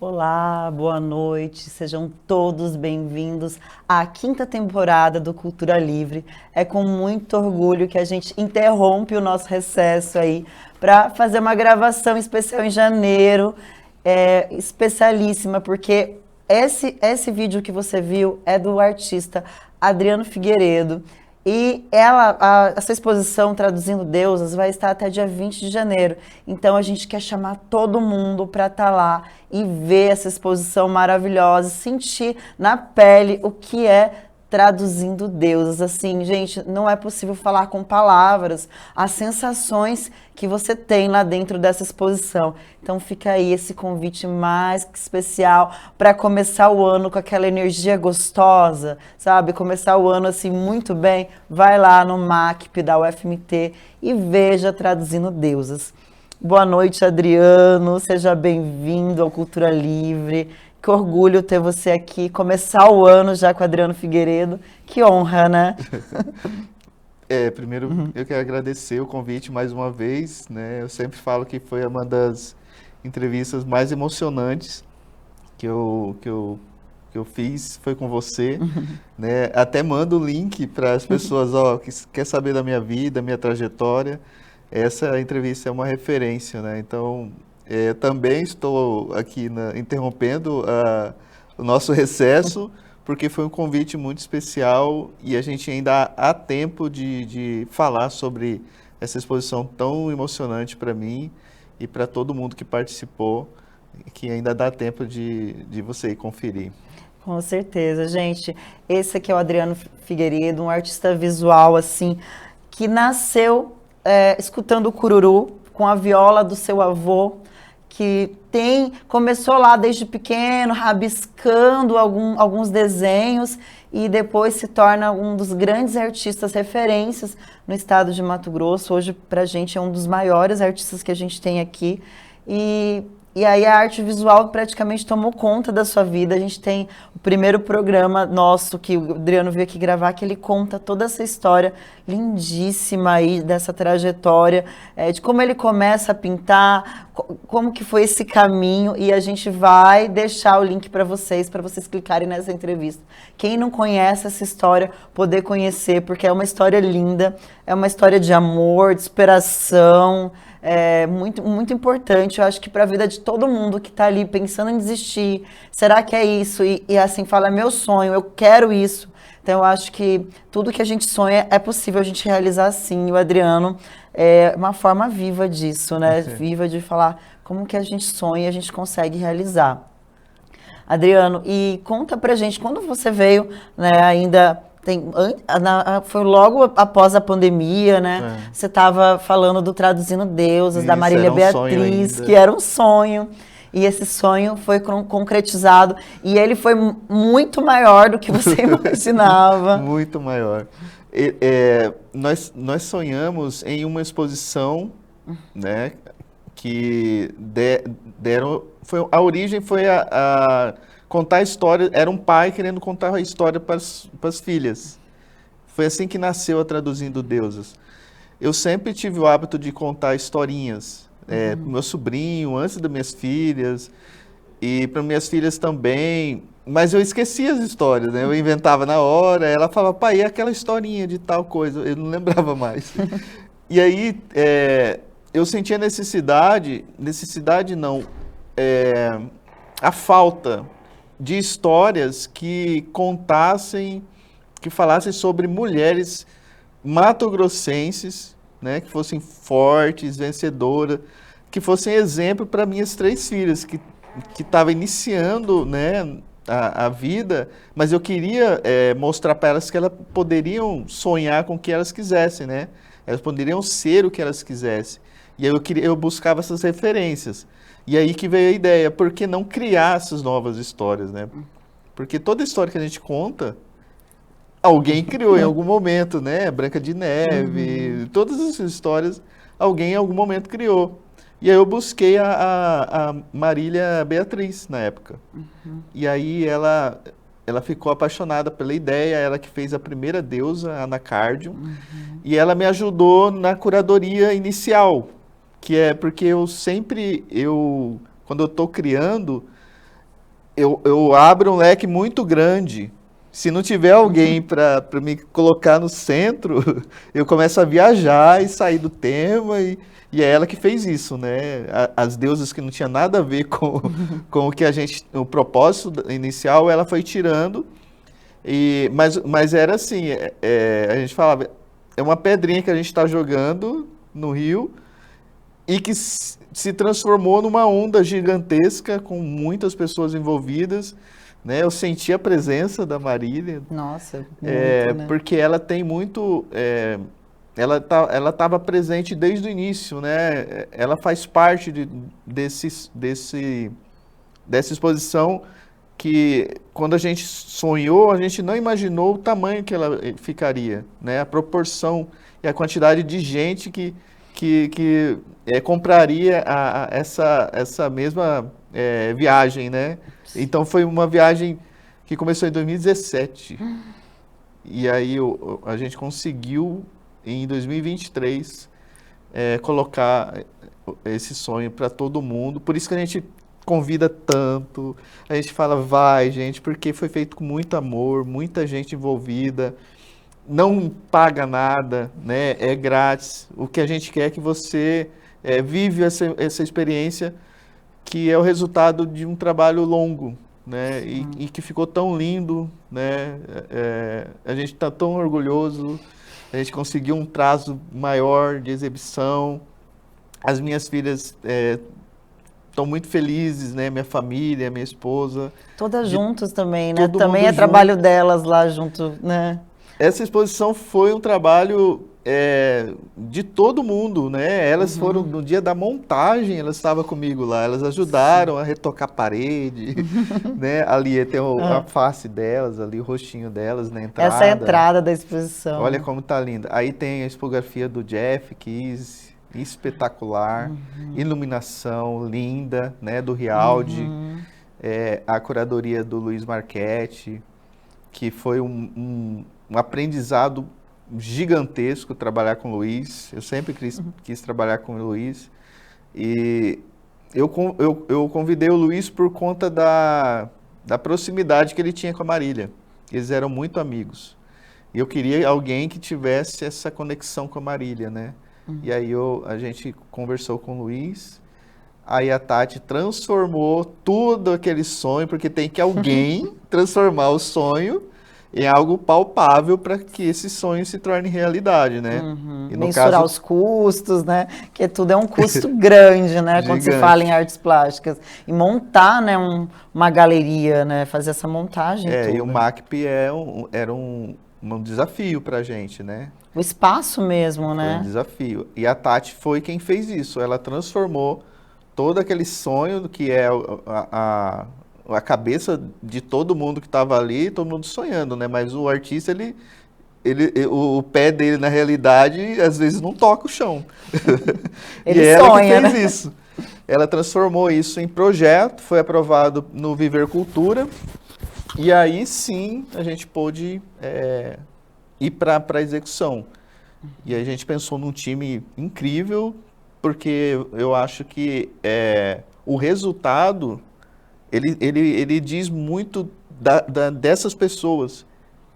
Olá, boa noite, sejam todos bem-vindos à quinta temporada do Cultura Livre. É com muito orgulho que a gente interrompe o nosso recesso aí para fazer uma gravação especial em janeiro, especialíssima, porque esse vídeo que você viu é do artista Adriano Figueiredo. E essa exposição Traduzindo Deusas vai estar até dia 20 de janeiro. Então a gente quer chamar todo mundo para estar lá e ver essa exposição maravilhosa, sentir na pele o que é traduzindo deusas. Assim, gente, não é possível falar com palavras as sensações que você tem lá dentro dessa exposição. Então fica aí esse convite mais que especial para começar o ano com aquela energia gostosa, sabe? Começar o ano assim muito bem. Vai lá no MACP da UFMT e veja Traduzindo Deusas. Boa noite, Adriano. Seja bem-vindo ao Cultura Livre. Que orgulho ter você aqui, começar o ano já com o Adriano Figueiredo. Que honra, né? Primeiro eu quero agradecer o convite mais uma vez, né? Eu sempre falo que foi uma das entrevistas mais emocionantes que eu fiz, foi com você, né? Até mando o link para as pessoas, que quer saber da minha vida, minha trajetória. Essa entrevista é uma referência, né? Então, também estou aqui interrompendo o nosso recesso, porque foi um convite muito especial e a gente ainda há tempo de falar sobre essa exposição tão emocionante para mim e para todo mundo que participou, que ainda dá tempo de você ir conferir. Com certeza, gente. Esse aqui é o Adriano Figueiredo, um artista visual, assim, que nasceu escutando o cururu com a viola do seu avô, que começou lá desde pequeno, rabiscando alguns desenhos e depois se torna um dos grandes artistas referências no estado de Mato Grosso. Hoje, pra gente, é um dos maiores artistas que a gente tem aqui. E aí a arte visual praticamente tomou conta da sua vida. A gente tem o primeiro programa nosso que o Adriano veio aqui gravar, que ele conta toda essa história lindíssima aí dessa trajetória, de como ele começa a pintar, como que foi esse caminho, e a gente vai deixar o link para vocês clicarem nessa entrevista. Quem não conhece essa história, poder conhecer, porque é uma história linda, é uma história de amor, de superação, muito, muito importante, eu acho que para a vida de todo mundo que está ali pensando em desistir, será que é isso? E assim, fala, é meu sonho, eu quero isso. Então eu acho que tudo que a gente sonha é possível a gente realizar sim. E o Adriano é uma forma viva disso, né? Sim. Viva de falar como que a gente sonha e a gente consegue realizar. Adriano, e conta pra gente, quando você veio, né, ainda... foi logo após a pandemia, né? Você estava falando do Traduzindo Deusas, da Marília Beatriz, que era um sonho. E esse sonho foi concretizado. E ele foi muito maior do que você imaginava. Muito maior. Nós sonhamos em uma exposição, né? Que a origem foi a contar a história, era um pai querendo contar a história para as filhas. Foi assim que nasceu a Traduzindo Deusas. eu sempre tive o hábito de contar historinhas para o meu sobrinho, antes das minhas filhas, e para minhas filhas também. Mas eu esquecia as histórias, né? Eu inventava na hora, ela falava, pai, e aquela historinha de tal coisa? Eu não lembrava mais. E aí, eu sentia necessidade não, a falta de histórias que contassem, que falassem sobre mulheres matogrossenses, né, que fossem fortes, vencedoras, que fossem exemplo para minhas 3 filhas, que estavam iniciando, né, a vida, mas eu queria mostrar para elas que elas poderiam sonhar com o que elas quisessem, né? Elas poderiam ser o que elas quisessem. E aí eu buscava essas referências. E aí que veio a ideia, por que não criar essas novas histórias, né? Porque toda história que a gente conta, alguém criou em algum momento, né? Branca de Neve, todas essas histórias, alguém em algum momento criou. E aí eu busquei a Marília Beatriz na época. E aí ela ficou apaixonada pela ideia, ela que fez a primeira deusa, a Anacardium, e ela me ajudou na curadoria inicial, que é porque quando eu estou criando, eu abro um leque muito grande. Se não tiver alguém para me colocar no centro, eu começo a viajar e sair do tema, e é ela que fez isso, né? As deusas que não tinha nada a ver com o que o propósito inicial, ela foi tirando, mas era assim, a gente falava, é uma pedrinha que a gente está jogando no rio, e que se transformou numa onda gigantesca, com muitas pessoas envolvidas, né? Eu senti a presença da Marília. Nossa, muito, né? Porque ela tem muito... ela estava presente desde o início, né? Ela faz parte dessa exposição que, quando a gente sonhou, a gente não imaginou o tamanho que ela ficaria, né? A proporção e a quantidade de gente que compraria essa mesma viagem, né? Então foi uma viagem que começou em 2017. E aí a gente conseguiu, em 2023, colocar esse sonho para todo mundo. Por isso que a gente convida tanto, a gente fala, vai, gente, porque foi feito com muito amor, muita gente envolvida, não paga nada, né? É grátis. O que a gente quer é que você vive essa experiência, que é o resultado de um trabalho longo, né? E que ficou tão lindo, né? A gente está tão orgulhoso, a gente conseguiu um prazo maior de exibição. As minhas filhas estão muito felizes, né? Minha família, minha esposa. Todas juntas também, né? Todo Também mundo é trabalho junto. delas lá junto, né? Essa exposição foi um trabalho de todo mundo, né? Elas foram, no dia da montagem, elas estavam comigo lá, elas ajudaram a retocar a parede, né? Ali tem a face delas, ali o rostinho delas na entrada. Essa é a entrada da exposição. Olha como tá linda. Aí tem a tipografia do Jeff Keys, espetacular, iluminação linda, né? Do Rialdi, a curadoria do Luiz Marchetti, que foi um aprendizado gigantesco trabalhar com o Luiz. Eu sempre quis trabalhar com o Luiz. E eu convidei o Luiz por conta da proximidade que ele tinha com a Marília. Eles eram muito amigos. E eu queria alguém que tivesse essa conexão com a Marília, né? E aí a gente conversou com o Luiz. Aí a Tati transformou tudo aquele sonho, porque tem que alguém transformar o sonho em algo palpável para que esse sonho se torne realidade, né? E no mensurar os custos, né? Que tudo é um custo grande, né? Quando se fala em artes plásticas. E montar, né, uma galeria, né? Fazer essa montagem toda. E o MACP era um desafio para a gente, né? O espaço mesmo, né? Foi um desafio. E a Tati foi quem fez isso. Ela transformou todo aquele sonho que é a cabeça de todo mundo que estava ali, todo mundo sonhando, né? Mas o artista, o pé dele, na realidade, às vezes não toca o chão. Ele e ela sonha, que fez né? isso. Ela transformou isso em projeto, foi aprovado no Viver Cultura, e aí sim a gente pôde ir para a execução. E aí a gente pensou num time incrível, porque eu acho que o resultado, ele diz muito dessas pessoas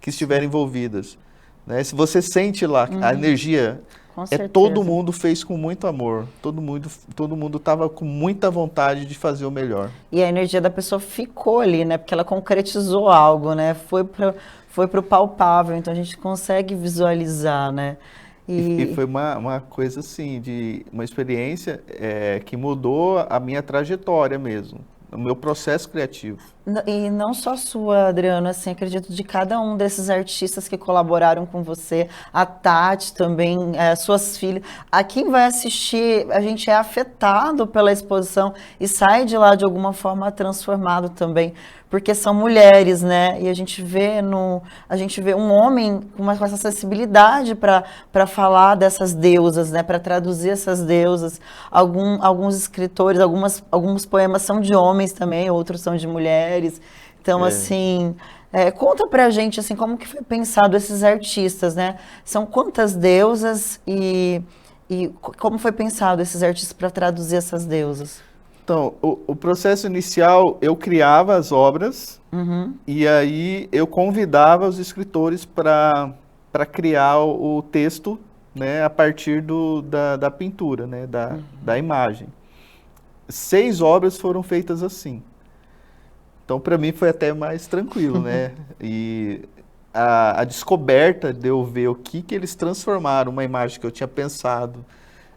que estiverem envolvidas, né? Se você sente lá a energia, Com todo certeza. mundo fez com muito amor, todo mundo estava com muita vontade de fazer o melhor. E a energia da pessoa ficou ali, né? Porque ela concretizou algo, né? Foi pro palpável, então a gente consegue visualizar, né? E E foi uma coisa assim, uma experiência que mudou a minha trajetória mesmo, o meu processo criativo. E não só sua, Adriano, assim, acredito de cada um desses artistas que colaboraram com você, a Tati também, suas filhas. A quem vai assistir, a gente é afetado pela exposição e sai de lá de alguma forma transformado também, porque são mulheres, né? E a gente vê um homem com essa sensibilidade para falar dessas deusas, né? Para traduzir essas deusas. Alguns escritores, alguns poemas são de homens também, outros são de mulheres. Então, É. assim, conta pra gente, assim, como que foi pensado esses artistas, né? São quantas deusas e como foi pensado esses artistas para traduzir essas deusas? Então, o processo inicial, eu criava as obras Uhum, e aí eu convidava os escritores para criar o texto, né, a partir da pintura, né, da imagem. 6 obras foram feitas assim. Então, para mim foi até mais tranquilo, né? E a descoberta de eu ver o que eles transformaram uma imagem que eu tinha pensado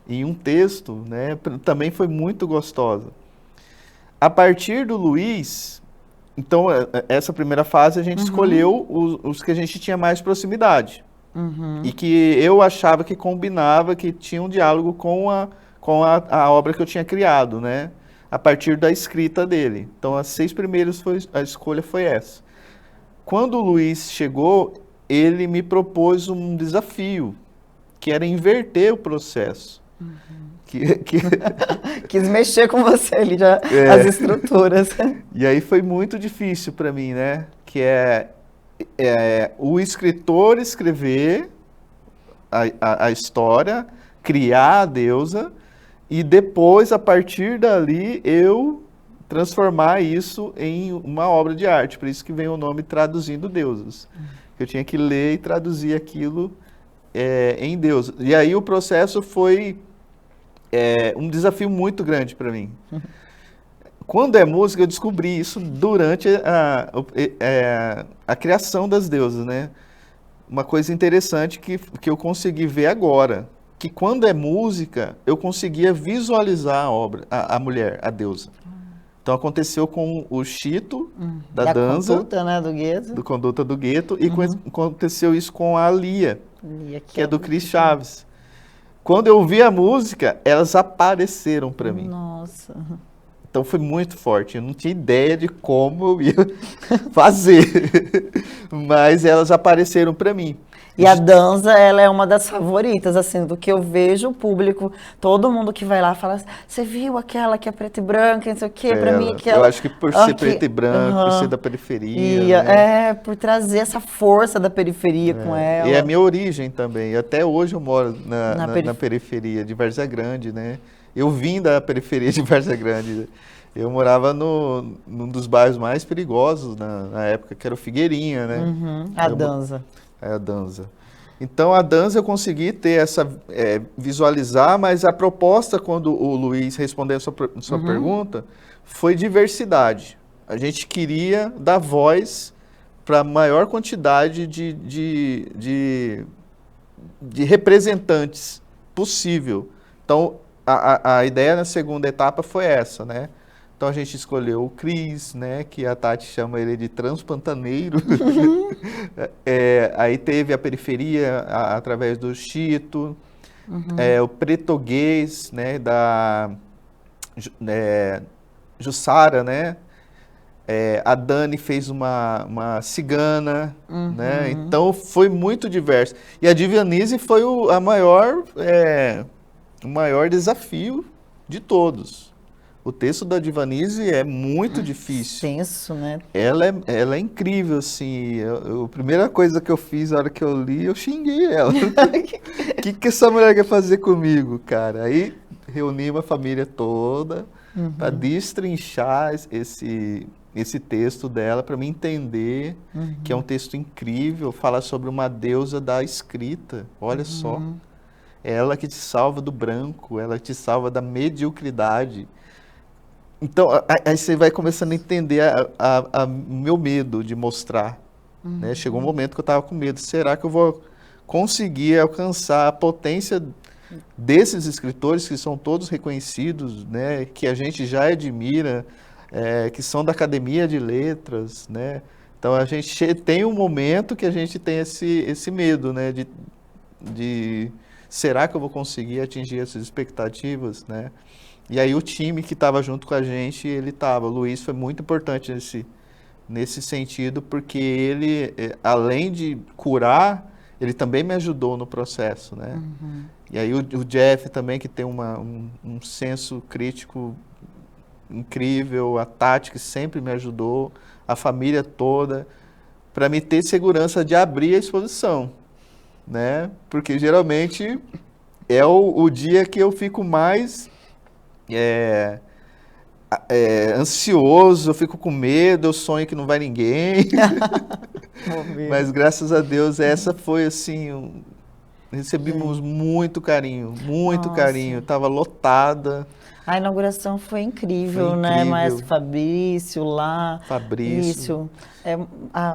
em um texto, né, também foi muito gostosa. A partir do Luiz, então, essa primeira fase a gente uhum, escolheu os que a gente tinha mais proximidade e uhum, que eu achava que combinava, que tinha um diálogo com a obra que eu tinha criado, né? A partir da escrita dele. Então, as 6 primeiras, a escolha foi essa. Quando o Luiz chegou, ele me propôs um desafio, que era inverter o processo. Que quis mexer com você ali, já, as estruturas. E aí foi muito difícil para mim, né? Que é o escritor escrever a história, criar a deusa, e depois, a partir dali, eu transformar isso em uma obra de arte. Por isso que vem o nome Traduzindo Deusas. Eu tinha que ler e traduzir aquilo em Deus. E aí o processo foi um desafio muito grande para mim. Quando é música, eu descobri isso durante a criação das deusas, né? Uma coisa interessante que eu consegui ver agora, que quando é música, eu conseguia visualizar a obra, a mulher, a deusa. Então aconteceu com o Chito, da Da Danza, conduta, né, do Gueto. do Conduta do Gueto, e aconteceu isso com a Lia, E aqui que é é do Cris Chaves. Quando eu vi a música, elas apareceram para mim. Nossa. Então foi muito forte. Eu não tinha ideia de como eu ia fazer, mas elas apareceram para mim. E a Danza, ela é uma das favoritas, assim, do que eu vejo o público, todo mundo que vai lá fala, você viu aquela que é preta e branca, não sei o quê, pra mim Eu aquela... acho que por Ah, ser preto e branco, por ser aham. da periferia, E né? por trazer essa força da periferia com E é a ela, minha origem também. Até hoje eu moro na, na na, na periferia. periferia de Várzea Grande, né? Eu vim da periferia de Várzea Grande. Eu morava num dos bairros mais perigosos na época, que era o Figueirinha, né? A Eu, Danza. É a dança. Então a dança eu consegui ter visualizar, mas a proposta quando o Luiz respondeu a sua pergunta foi diversidade. A gente queria dar voz para a maior quantidade de representantes possível. Então a ideia na segunda etapa foi essa, né? Então a gente escolheu o Cris, né, que a Tati chama ele de transpantaneiro. Aí teve a periferia através do Chito, o Pretoguês, né, da Jussara, né? A Dani fez uma cigana, né? Então foi muito diverso. E a Divianise foi o maior desafio de todos. O texto da Divanise é muito difícil. Tenso, né? Ela é incrível, assim. A primeira coisa que eu fiz na hora que eu li, eu xinguei ela. O que essa mulher quer fazer comigo, cara? Aí reuni uma família toda para destrinchar esse texto dela, para me entender que é um texto incrível, fala sobre uma deusa da escrita. Olha só. É ela que te salva do branco, ela te salva da mediocridade. Então, aí você vai começando a entender o meu medo de mostrar, né? Chegou um momento que eu estava com medo. Será que eu vou conseguir alcançar a potência desses escritores que são todos reconhecidos, né? Que a gente já admira, que são da Academia de Letras, né? Então, a gente tem um momento que a gente tem esse medo, né? De será que eu vou conseguir atingir essas expectativas, né? E aí o time que estava junto com a gente, o Luiz foi muito importante nesse sentido, porque ele, além de curar, ele também me ajudou no processo, né? E aí o Jeff também, que tem um senso crítico incrível, a Tati, que sempre me ajudou, a família toda, para me ter segurança de abrir a exposição, né? Porque geralmente é o dia que eu fico mais ansioso, eu fico com medo, eu sonho que não vai ninguém. Mas graças a Deus essa foi assim, recebemos muito carinho, muito carinho. Tava lotada. A inauguração foi incrível, Foi né? incrível. Maestro Fabrício lá. Fabrício. Isso.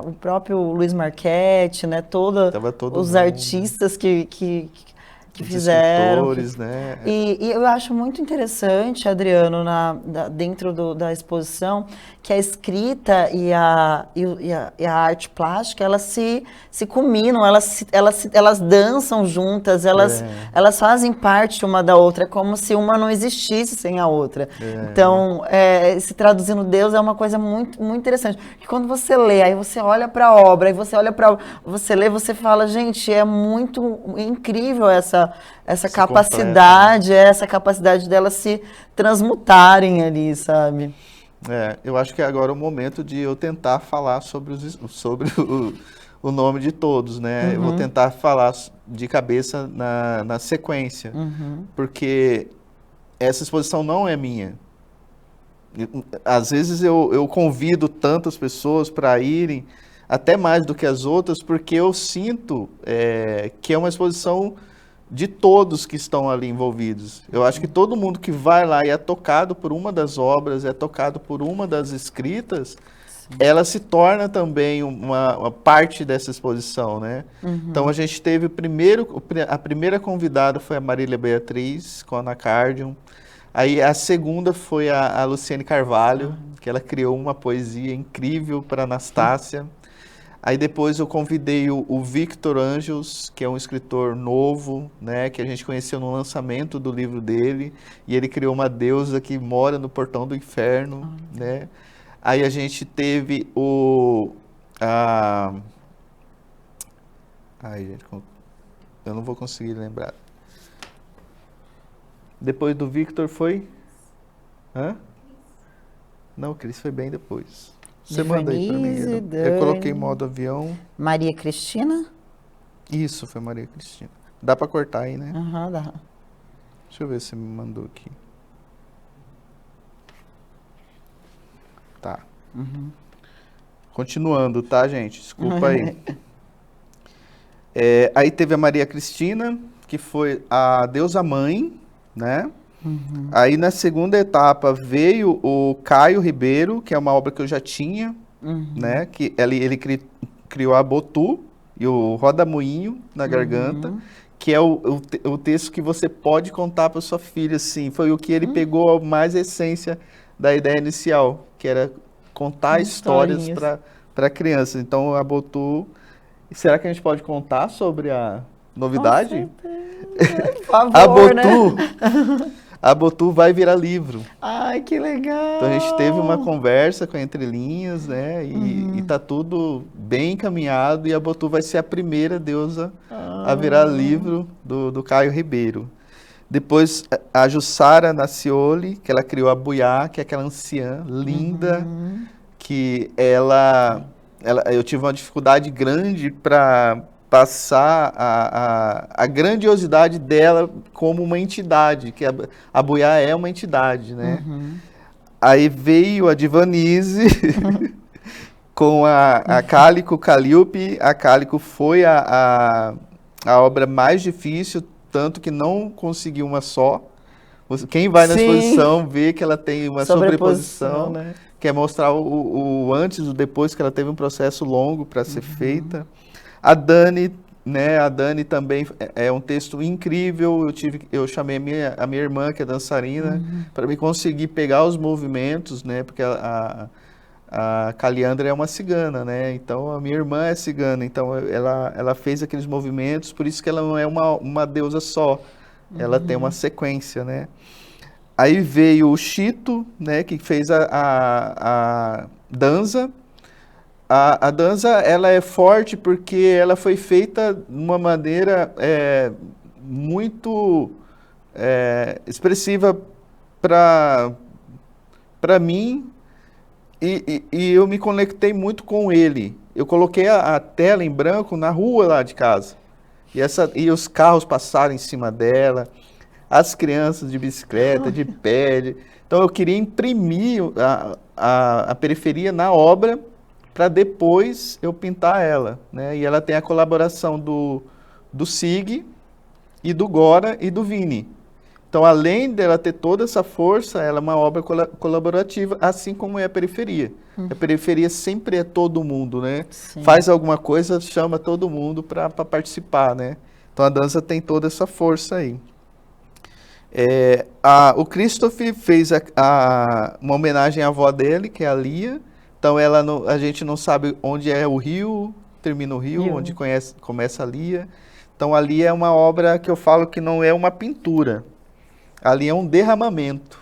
O próprio Luiz Marchetti, né? Tava todo os mundo. artistas que Os fizeram. escritores, né? E eu acho muito interessante, Adriano, dentro da exposição, que a escrita e a arte plástica, elas se combinam, elas dançam juntas, elas fazem parte uma da outra, é como se uma não existisse sem a outra. Então, se traduzindo Deus é uma coisa muito, muito interessante. Porque quando você lê, aí você olha para a obra, aí você lê, você fala, gente, é muito incrível essa capacidade, essa capacidade delas se transmutarem ali, sabe? Eu acho que agora é o momento de eu tentar falar sobre o nome de todos, né? Eu vou tentar falar de cabeça na sequência, porque essa exposição não é minha. Às vezes eu convido tantas pessoas para irem, até mais do que as outras, porque eu sinto que é uma exposição de todos que estão ali envolvidos. Eu acho que todo mundo que vai lá e é tocado por uma das obras, é tocado por uma das escritas, ela se torna também uma parte dessa exposição, né? Então a gente teve a primeira convidada foi a Marília Beatriz, com a Anacardium. Aí a segunda foi a Luciene Carvalho, que ela criou uma poesia incrível para Anastácia. Aí depois eu convidei o Victor Angels, que é um escritor novo, né, que a gente conheceu no lançamento do livro dele, e ele criou uma deusa que mora no portão do inferno, né? Aí a gente teve ai, gente, eu não vou conseguir lembrar. Depois do Victor foi? Hã? Não, o Cris foi bem depois. Você manda aí pra mim. Eu coloquei em modo avião. Maria Cristina? Isso, foi Maria Cristina. Dá pra cortar aí, né? Dá. Deixa eu ver se me mandou aqui. Tá. Continuando, tá, gente? Desculpa aí. Aí teve a Maria Cristina, que foi a deusa mãe, né? Aí na segunda etapa veio o Caio Ribeiro, que é uma obra que eu já tinha, né? Que ele criou a Botu e o Rodamuinho na Garganta, que é o texto que você pode contar para sua filha, assim. Foi o que ele pegou mais a essência da ideia inicial, que era contar histórias para crianças. Então a Botu... Será que a gente pode contar sobre a novidade? Por favor, a Botu... né? A Botu vai virar livro. Ai, que legal! Então a gente teve uma conversa com a Entre Linhas, né? E tá tudo bem encaminhado e a Botu vai ser a primeira deusa a virar livro do Caio Ribeiro. Depois a Jussara Nacioli, que ela criou a Buyá, que é aquela anciã linda, que eu tive uma dificuldade grande para passar a grandiosidade dela como uma entidade, que a Buyá é uma entidade, né? Aí veio a Divanise com a Cálico Calliope. A Cálico foi a obra mais difícil, tanto que não conseguiu uma só. Quem vai na exposição vê que ela tem uma sobreposição, né? Quer mostrar o antes e o depois, que ela teve um processo longo para ser feita. A Dani, né? A Dani também é um texto incrível. Eu chamei a minha irmã, que é dançarina, para me conseguir pegar os movimentos, né? Porque a Caliandra é uma cigana, né? Então a minha irmã é cigana, então ela fez aqueles movimentos, por isso que ela não é uma deusa só. Ela tem uma sequência, né? Aí veio o Chito, né, que fez a dança. A dança, ela é forte porque ela foi feita de uma maneira muito expressiva para mim, e eu me conectei muito com ele. Eu coloquei a tela em branco na rua lá de casa, e os carros passaram em cima dela, as crianças de bicicleta, de pé. Então eu queria imprimir a periferia na obra para depois eu pintar ela, né? E ela tem a colaboração do Sig e do Gora e do Vini. Então, além dela ter toda essa força, ela é uma obra colaborativa, assim como é a periferia. A periferia sempre é todo mundo, né? Sim. Faz alguma coisa, chama todo mundo para participar, né? Então a dança tem toda essa força aí. O Christoph fez uma homenagem à avó dele, que é a Lia. Então a gente não sabe onde é o rio, termina o rio, onde começa a Lia. Então a Lia é uma obra que eu falo que não é uma pintura. Ali é um derramamento.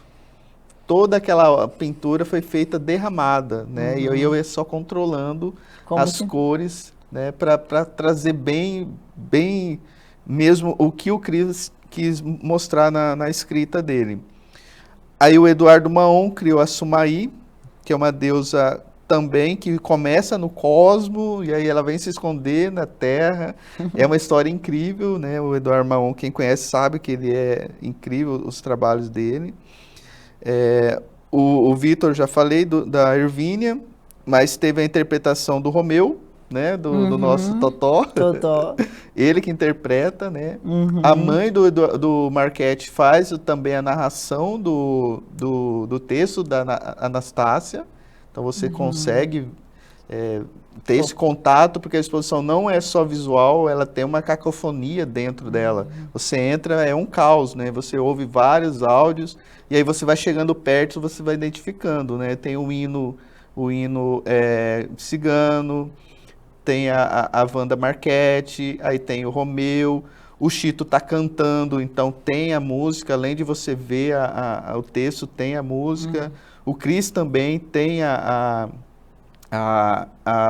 Toda aquela pintura foi feita derramada, né? E eu ia só controlando as cores, né? Para trazer bem mesmo o que o Cris quis mostrar na escrita dele. Aí o Eduardo Maon criou a Sumaí, que é uma deusa também que começa no cosmo e aí ela vem se esconder na terra. É uma história incrível, né? O Eduardo Maon, quem conhece sabe que ele é incrível, os trabalhos dele. O Vitor, já falei da Irvínia, mas teve a interpretação do Romeu, né? Do nosso Totó. Ele que interpreta, né? A mãe do Marquete faz também a narração do texto da Anastácia. Então você consegue ter esse contato, porque a exposição não é só visual, ela tem uma cacofonia dentro dela. Você entra, é um caos, né? Você ouve vários áudios, e aí você vai chegando perto, você vai identificando, né? Tem o hino cigano, tem a Wanda Marquete, aí tem o Romeu, o Chito tá cantando, então tem a música, além de você ver o texto, tem a música. O Cris também tem a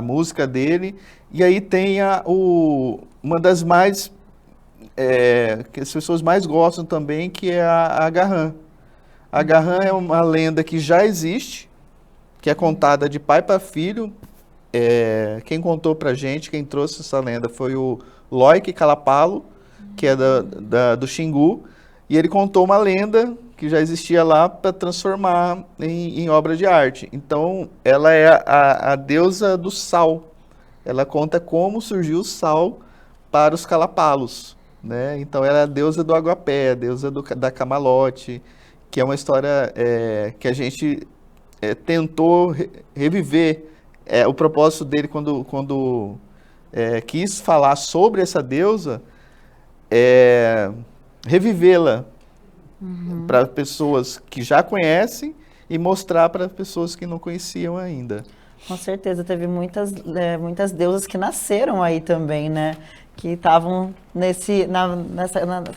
música dele, e aí tem uma das mais que as pessoas mais gostam também, que é a Garran. A Garran é uma lenda que já existe, que é contada de pai para filho. Quem contou pra gente, quem trouxe essa lenda foi o Loic Calapalo, que é do Xingu, e ele contou uma lenda que já existia lá para transformar em obra de arte. Então, ela é a deusa do sal. Ela conta como surgiu o sal para os calapalos, né? Então, ela é a deusa do aguapé, a deusa da camalote, que é uma história que a gente tentou reviver. O propósito dele, quando quis falar sobre essa deusa, revivê-la para pessoas que já conhecem e mostrar para pessoas que não conheciam ainda. Com certeza, teve muitas deusas que nasceram aí também, né? que estavam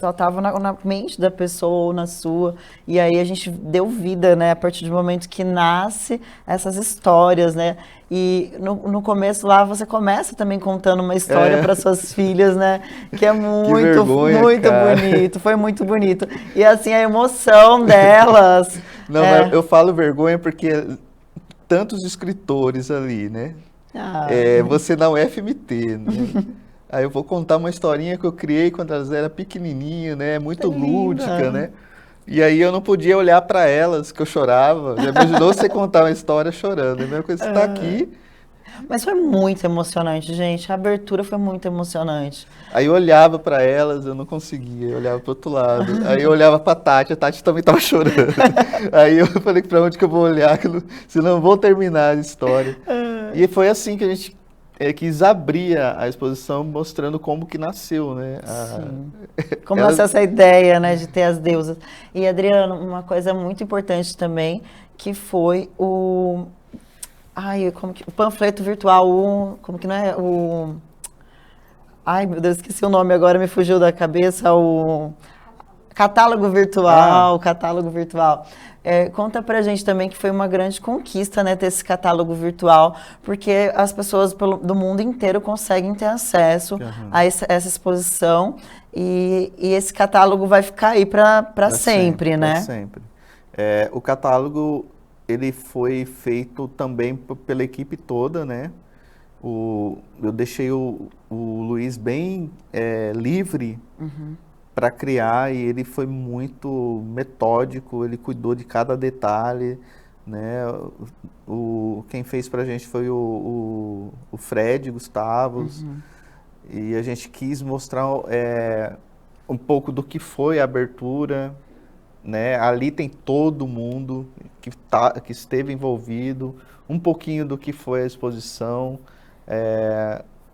estavam na mente da pessoa ou na sua, e aí a gente deu vida, né, a partir do momento que nasce essas histórias, né, e no começo lá você começa também contando uma história para suas filhas, né, que é Que vergonha, muito cara. bonito, foi muito bonito, e assim, a emoção delas... Não, mas eu falo vergonha porque tantos escritores ali, né? Ah, Você na UFMT, né? Aí eu vou contar uma historinha que eu criei quando elas eram pequenininhas, né? que Muito lúdica, linda! né? E aí eu não podia olhar para elas, que eu chorava. Já imaginou você contar uma história chorando? É a mesma coisa que você está aqui. Mas foi muito emocionante, gente. A abertura foi muito emocionante. Aí eu olhava para elas, eu não conseguia, eu olhava para outro lado. Aí eu olhava para a Tati também estava chorando. Aí eu falei, para onde que eu vou olhar, senão eu vou terminar a história. E foi assim que a gente quis abrir a exposição, mostrando como que nasceu, né? Sim. Como Elas, nasceu essa ideia, né, de ter as deusas. E, Adriano, uma coisa muito importante também, que foi o... Ai, o panfleto virtual, como que não é? Ai, meu Deus, esqueci o nome agora, me fugiu da cabeça, ah, catálogo virtual. Conta pra gente também que foi uma grande conquista, né, ter esse catálogo virtual, porque as pessoas do mundo inteiro conseguem ter acesso aham, a essa exposição e esse catálogo vai ficar aí para para sempre, sempre, para né? sempre. O catálogo, ele foi feito também pela equipe toda, né? Eu deixei o Luiz bem livre para criar e ele foi muito metódico, ele cuidou de cada detalhe, né? Quem fez para a gente foi o Fred Gustavos e a gente quis mostrar um pouco do que foi a abertura, né? Ali tem todo mundo que esteve envolvido, um pouquinho do que foi a exposição.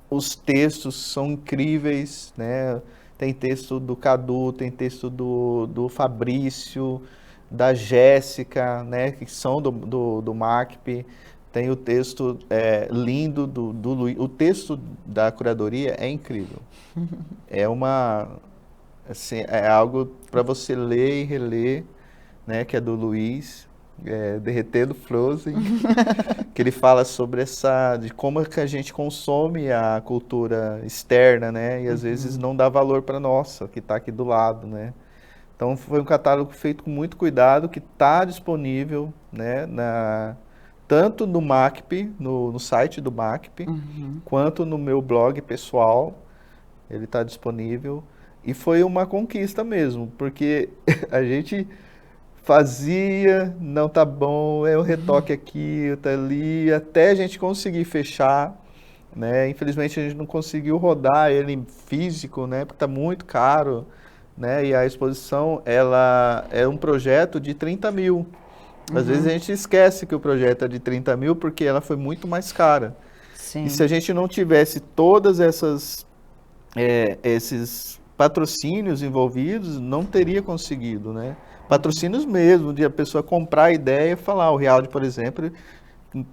Os textos são incríveis, né? Tem texto do Cadu, tem texto do Fabrício, da Jéssica, né? Que são do MACP. Tem o texto lindo do Luiz. O texto da curadoria é incrível. É uma, assim, é algo para você ler e reler, né? Que é do Luiz, Derretendo Frozen. Que ele fala sobre de como é que a gente consome a cultura externa, né? E às vezes não dá valor para nossa, que está aqui do lado, né? Então foi um catálogo feito com muito cuidado, que está disponível, né? Tanto no MACP, no site do MACP, quanto no meu blog pessoal, ele está disponível. E foi uma conquista mesmo, porque a gente fazia, não tá bom, é o retoque aqui, tá ali, até a gente conseguir fechar, né? Infelizmente a gente não conseguiu rodar ele em físico, né? Porque tá muito caro, né? E a exposição, ela é um projeto de 30 mil. Às vezes a gente esquece que o projeto é de 30 mil porque ela foi muito mais cara. E se a Sim. gente não tivesse todas esses patrocínios envolvidos, não teria conseguido, né? Patrocínios mesmo, de a pessoa comprar a ideia e falar, o Realdi, por exemplo,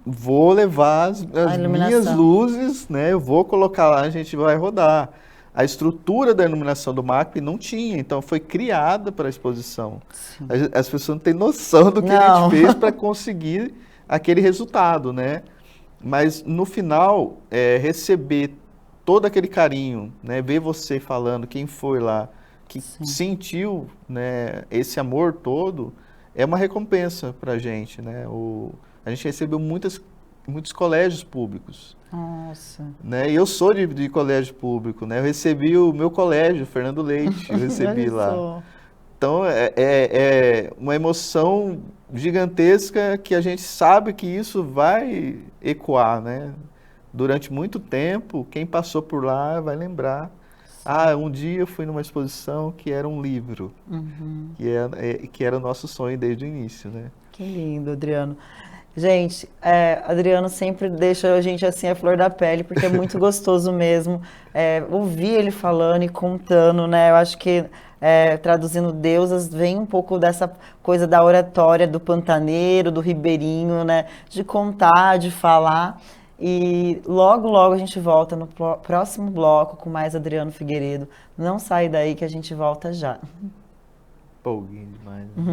vou levar A as minhas iluminação. luzes, né? Eu vou colocar lá, a gente vai rodar. A estrutura da iluminação do MACP não tinha, então foi criada para a exposição. Sim. As pessoas não têm noção do que a gente Não. fez para conseguir aquele resultado, né? Mas no final, receber todo aquele carinho, né? Ver você falando, quem foi lá, que Sim. sentiu, né, esse amor todo, é uma recompensa para a gente, né? A gente recebeu muitos colégios públicos, Nossa. né? E eu sou de colégio público, né? Eu recebi o meu colégio, Fernando Leite, eu recebi Olha lá. só. Então é uma emoção gigantesca que a gente sabe que isso vai ecoar, né? Durante muito tempo, quem passou por lá vai lembrar. Ah, um dia eu fui numa exposição que era um livro, que era o nosso sonho desde o início, né? Que lindo, Adriano. Gente, Adriano sempre deixa a gente assim a flor da pele, porque é muito gostoso mesmo ouvir ele falando e contando, né? Eu acho que traduzindo deusas vem um pouco dessa coisa da oratória do pantaneiro, do ribeirinho, né? De contar, de falar. E logo, logo a gente volta no próximo bloco com mais Adriano Figueiredo. Não sai daí que a gente volta já. Empolguei demais. Né?